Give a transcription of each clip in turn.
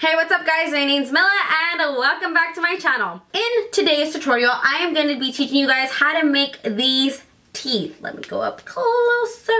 Hey, what's up guys? My name's Mila and welcome back to my channel. In today's tutorial, I am going to be teaching you guys how to make these teeth. Let me go up closer.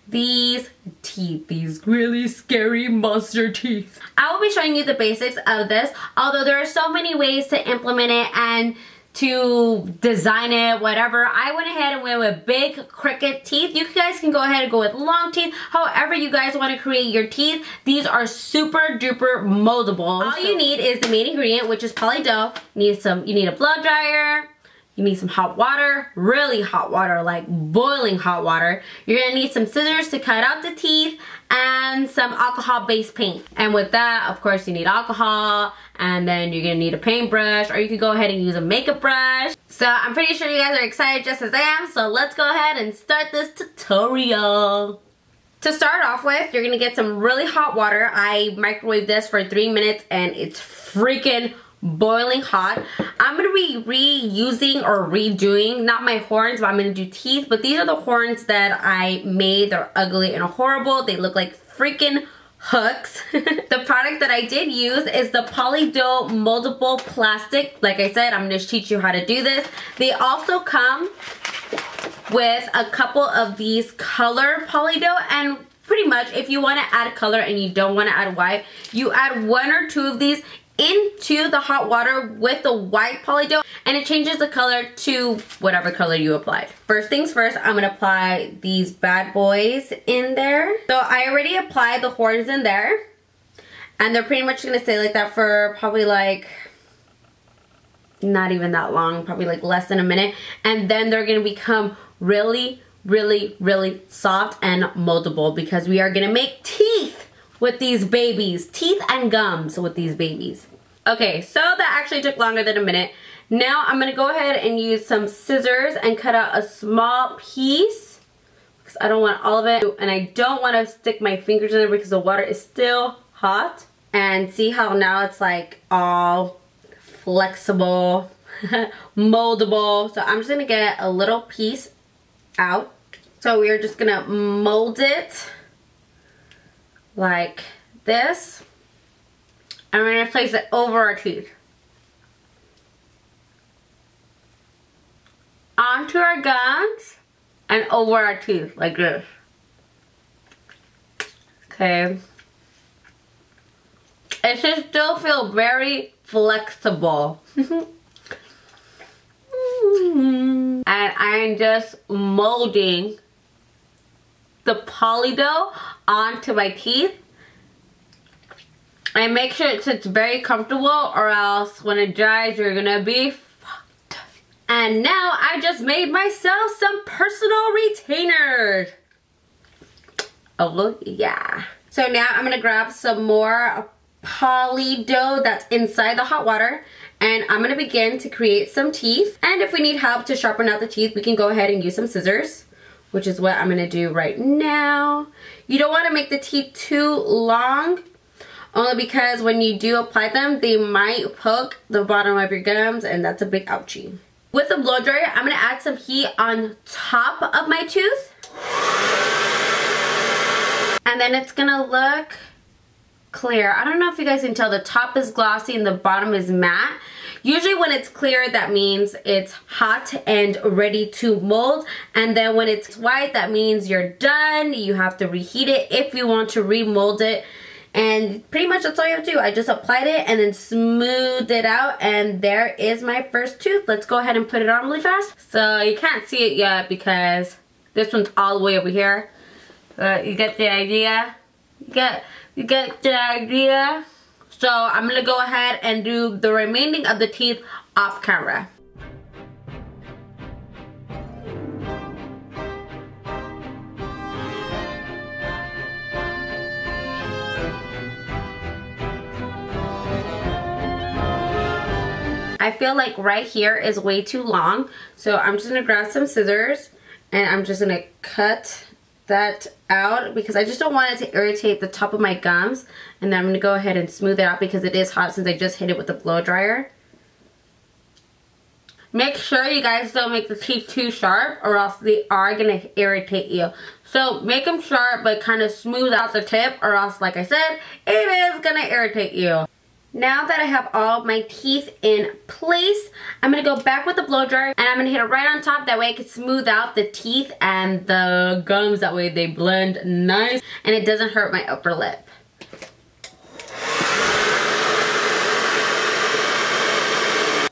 These teeth, these really scary monster teeth. I will be showing you the basics of this, although there are so many ways to implement it and to design it, whatever. I went ahead and went with big crooked teeth. You guys can go ahead and go with long teeth. However you guys want to create your teeth. These are super duper moldable. All you need is the main ingredient, which is Polydoh. You need a blow dryer. You need some hot water, really hot water, like boiling hot water. You're gonna need some scissors to cut out the teeth and some alcohol-based paint. And with that, of course, you need alcohol, and then you're gonna need a paintbrush, or you could go ahead and use a makeup brush. So I'm pretty sure you guys are excited just as I am, so let's go ahead and start this tutorial. To start off with, you're gonna get some really hot water. I microwaved this for 3 minutes and it's freaking boiling hot. I'm gonna be reusing or redoing, not my horns, but I'm gonna do teeth. But these are the horns that I made. They're ugly and horrible. They look like freaking hooks. The product that I did use is the Polydoh moldable plastic. Like I said, I'm gonna teach you how to do this. They also come with a couple of these color Polydoh, and pretty much if you want to add color and you don't want to add white, you add 1 or 2 of these into the hot water with the white Polydoh, and it changes the color to whatever color you applied. First things first, I'm gonna apply these bad boys in there. So I already applied the horns in there, and they're pretty much gonna stay like that for probably like not even that long, probably like less than a minute, and then they're gonna become really soft and moldable because we are gonna make teeth with these babies. Teeth and gums with these babies. Okay, so that actually took longer than a minute. Now I'm gonna go ahead and use some scissors and cut out a small piece because I don't want all of it, and I don't want to stick my fingers in there because the water is still hot. And see how now it's like all flexible, moldable. So I'm just gonna get a little piece out. So we are just gonna mold it like this, and we're gonna place it over our teeth, onto our gums, and over our teeth like this. Okay, it should still feel very flexible. And I'm just molding the Polydoh onto my teeth, and make sure it sits very comfortable, or else when it dries you're gonna be fucked. And now I just made myself some personal retainers. Oh yeah. So now I'm gonna grab some more Polydoh that's inside the hot water, and I'm gonna begin to create some teeth. And if we need help to sharpen out the teeth, we can go ahead and use some scissors, which is what I'm gonna do right now. You don't wanna make the teeth too long, only because when you do apply them, they might poke the bottom of your gums, and that's a big ouchie. With a blow dryer, I'm gonna add some heat on top of my tooth. And then it's gonna look clear. I don't know if you guys can tell, the top is glossy and the bottom is matte. Usually when it's clear, that means it's hot and ready to mold. And then when it's white, that means you're done. You have to reheat it if you want to remold it. And pretty much that's all you have to do. I just applied it and then smoothed it out, and there is my first tooth. Let's go ahead and put it on really fast. So you can't see it yet because this one's all the way over here. You get the idea? You get the idea? So I'm gonna go ahead and do the remaining of the teeth off camera. I feel like right here is way too long, so I'm just gonna grab some scissors and I'm just gonna cut that out because I just don't want it to irritate the top of my gums. And then I'm gonna go ahead and smooth it out because it is hot since I just hit it with the blow dryer. make sure you guys don't make the teeth too sharp or else they are going to irritate you. So make them sharp but kind of smooth out the tip or else, like I said, it is going to irritate you. Now that I have all my teeth in place, I'm going to go back with the blow dryer and I'm going to hit it right on top. That way I can smooth out the teeth and the gums. That way they blend nice and it doesn't hurt my upper lip.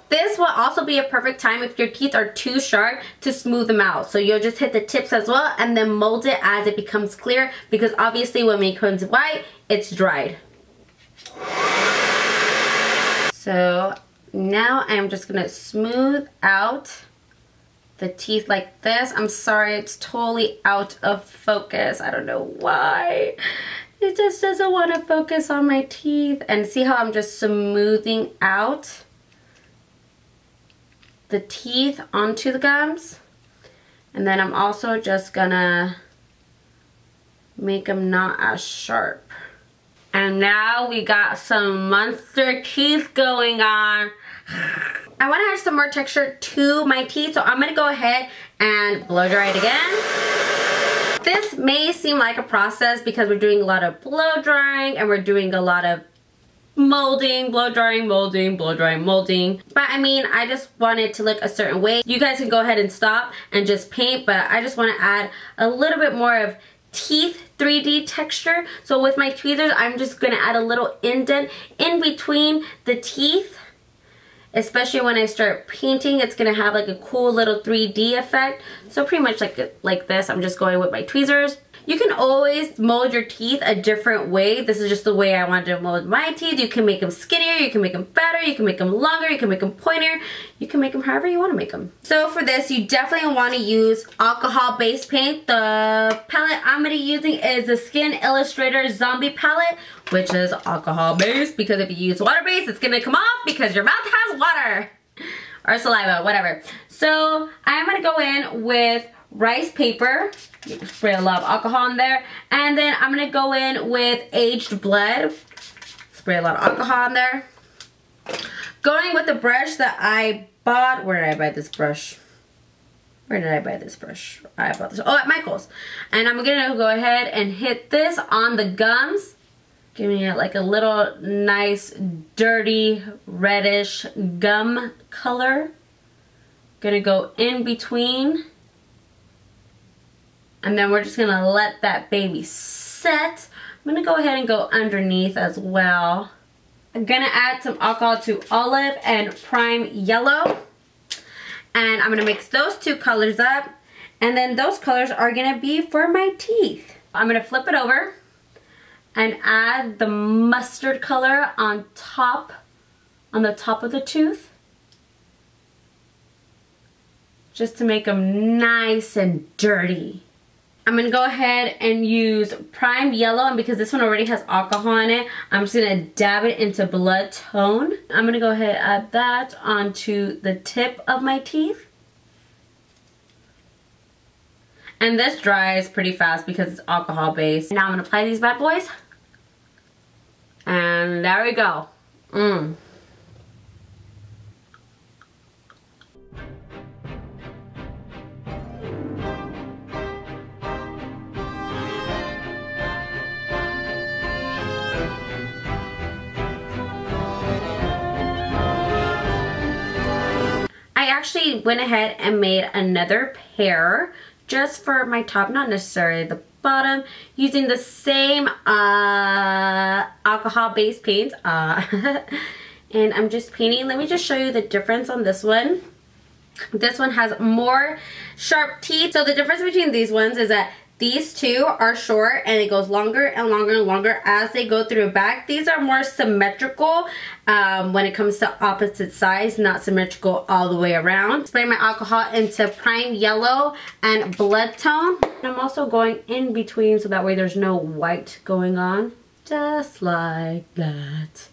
This will also be a perfect time if your teeth are too sharp to smooth them out. So you'll just hit the tips as well and then mold it as it becomes clear, because obviously when it becomes white, it's dried. So now I'm just gonna smooth out the teeth like this. I'm sorry, it's totally out of focus. I don't know why. It just doesn't want to focus on my teeth. And see how I'm just smoothing out the teeth onto the gums? And then I'm also just gonna make them not as sharp. And now we got some monster teeth going on. I want to add some more texture to my teeth, so I'm going to go ahead and blow dry it again. This may seem like a process because we're doing a lot of blow drying and we're doing a lot of molding, blow drying, molding, blow drying, molding. But I mean, I just want it to look a certain way. You guys can go ahead and stop and just paint, but I just want to add a little bit more of teeth 3D texture. So with my tweezers, I'm just going to add a little indent in between the teeth. Especially when I start painting, it's going to have like a cool little 3D effect. So pretty much like this, I'm just going with my tweezers. You can always mold your teeth a different way. This is just the way I wanted to mold my teeth. You can make them skinnier, you can make them fatter, you can make them longer, you can make them pointier. You can make them however you want to make them. So for this, you definitely want to use alcohol-based paint. The palette I'm going to be using is the Skin Illustrator Zombie palette, which is alcohol-based, because if you use water-based, it's going to come off because your mouth has water. Or saliva, whatever. So I'm going to go in with rice paper. Spray a lot of alcohol in there. And then I'm going to go in with aged blood. Spray a lot of alcohol in there. Going with the brush that I bought. Where did I buy this brush? Where did I buy this brush? I bought this. Oh, at Michael's. And I'm going to go ahead and hit this on the gums. Giving it like a little nice, dirty, reddish gum color. Gonna go in between. And then we're just gonna let that baby set. I'm gonna go ahead and go underneath as well. I'm gonna add some alcohol to olive and prime yellow. And I'm gonna mix those two colors up. And then those colors are gonna be for my teeth. I'm gonna flip it over and add the mustard color on the top of the tooth. Just to make them nice and dirty. I'm going to go ahead and use prime yellow, and because this one already has alcohol in it, I'm just going to dab it into blood tone. I'm going to go ahead and add that onto the tip of my teeth. And this dries pretty fast because it's alcohol based. Now I'm going to apply these bad boys. And there we go. I actually went ahead and made another pair just for my top, not necessarily the bottom, using the same alcohol-based paint. And I'm just painting. Let me just show you the difference on this one. This one has more sharp teeth. So the difference between these ones is that these two are short and it goes longer and longer and longer as they go through the back. These are more symmetrical when it comes to opposite sides, not symmetrical all the way around. Spray my alcohol into prime yellow and blood tone. And I'm also going in between so that way there's no white going on. Just like that.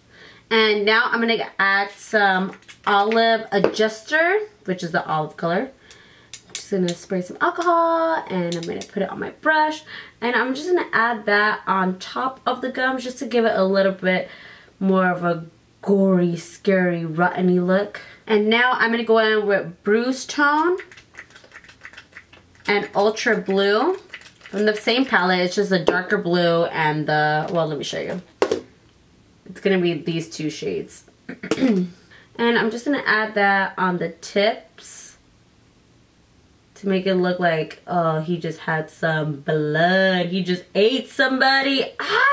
And now I'm going to add some olive adjuster, which is the olive color. Just gonna spray some alcohol and I'm gonna put it on my brush, and I'm just gonna add that on top of the gums just to give it a little bit more of a gory, scary, rotten-y look. And now I'm gonna go in with Bruise Tone and Ultra Blue from the same palette. It's just a darker blue and the, well, let me show you. It's gonna be these two shades. And I'm just gonna add that on the tips to make it look like, oh, he just had some blood. He just ate somebody. Ah!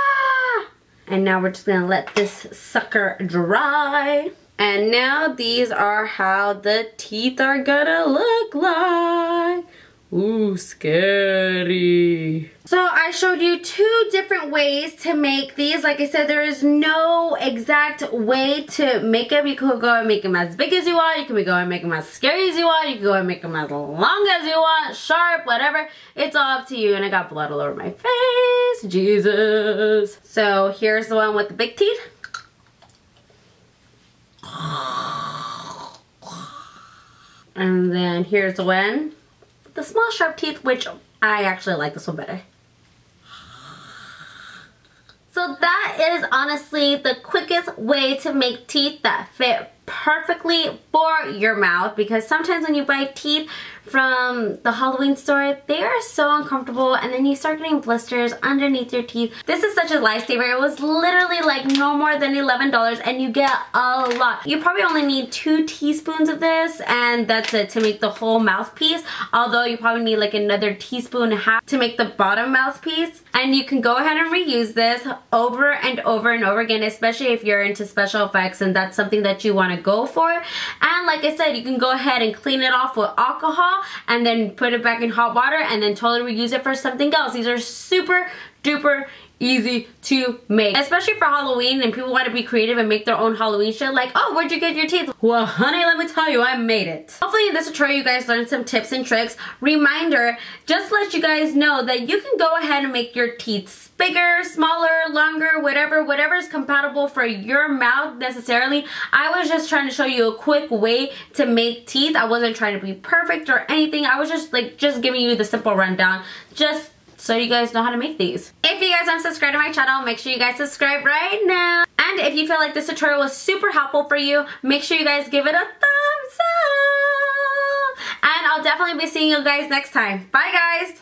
And now we're just gonna let this sucker dry. And now these are how the teeth are gonna look like. Ooh, scary. So I showed you 2 different ways to make these. Like I said, there is no exact way to make them. You could go and make them as big as you want. You can go and make them as scary as you want. You can go and make them as long as you want, sharp, whatever. It's all up to you. And I got blood all over my face. Jesus. So here's the one with the big teeth. And then here's the one with the small sharp teeth, which I actually like this one better. So that is honestly the quickest way to make teeth that fit perfectly for your mouth, because sometimes when you buy teeth from the Halloween store, they are so uncomfortable and then you start getting blisters underneath your teeth. This is such a lifesaver. It was literally like no more than $11 and you get a lot. You probably only need 2 teaspoons of this and that's it to make the whole mouthpiece, although you probably need like another teaspoon and a half to make the bottom mouthpiece. And you can go ahead and reuse this over and over and over again, especially if you're into special effects and that's something that you want to go for. And like I said, you can go ahead and clean it off with alcohol and then put it back in hot water and then totally reuse it for something else. These are super duper easy to make, especially for Halloween, and people want to be creative and make their own Halloween shit like, oh, where'd you get your teeth? Well, honey, let me tell you, I made it. Hopefully in this tutorial you guys learned some tips and tricks. Reminder, just to let you guys know that you can go ahead and make your teeth bigger, smaller, longer, whatever is compatible for your mouth necessarily. I was just trying to show you a quick way to make teeth. I wasn't trying to be perfect or anything. I was just giving you the simple rundown, just so you guys know how to make these. If you guys aren't subscribed to my channel, make sure you guys subscribe right now. And if you feel like this tutorial was super helpful for you, make sure you guys give it a thumbs up. And I'll definitely be seeing you guys next time. Bye guys!